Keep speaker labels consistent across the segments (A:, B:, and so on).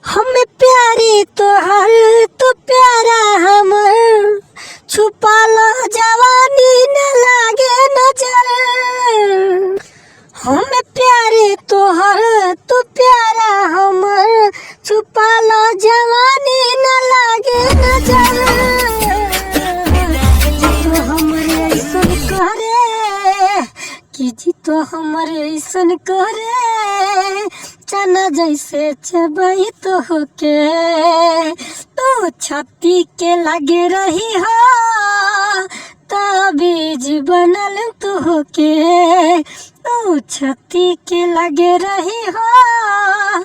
A: हमें प्यारी तोहर तू प्यारा हमर, छुपा लो जवानी न लागे नजर। हमें प्यारी तोहर तू प्यारा हमर, छुपा लो जवानी न लागे नजर। जी तो हमरे ऐसन करे, कि जी तो हमरे ऐसन करे, चना जैसे चबाई तो होके तो छाती के लगे रही हो, ताबीज बनल तो होके तो छाती के लगे रही हो,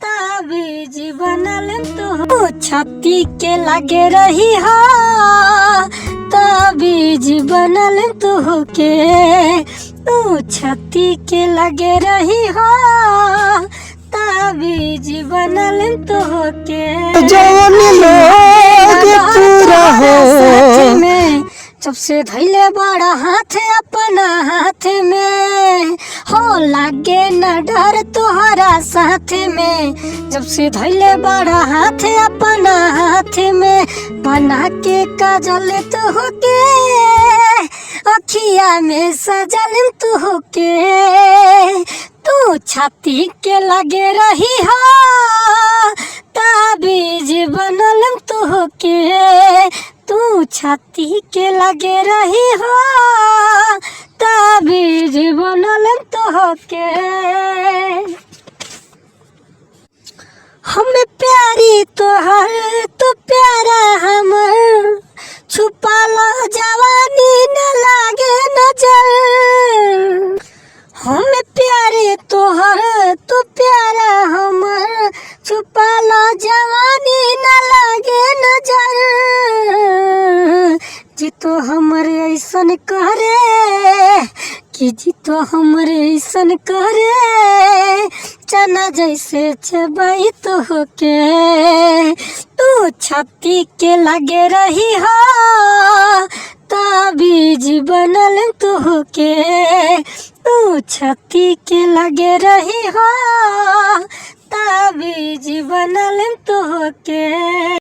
A: ताबीज बनल तो छाती के लगे रही हो, ताबीज बनल तो होके तो छाती के लगे रही हो, ताबीज बनल तो होके
B: जवानी लोग पूरा हो
A: में जब से धैले बड़ा हाथ अपना हाथ में हो, लागे न डर तोहरा साथ में। जब से धैले बड़ा हाथ अपना हाथ में, बना के काजल तो होके अखिया में सजल तो होके तू छाती के लगे रही हो, ताबीज बनल तो होके तू छाती के लगे रही हो, ताबीज बनल तो होके। हमें प्यारी तोहर तू प्यारा हमर, छुपा लो जवानी न लागे नजर। हमें प्यारे तोहर तू प्यारा हमर, छुपा लो जवानी न लागे नजर। जी तो हमरे ऐसन करे, कि जी तो हमरे ऐसन करे, चना जैसे चबाई तो होके तू छाती के लगे रही हो, ताबीज बनल तो होके तू छाती के लगे रही हो, ताबीज बनल तो होके।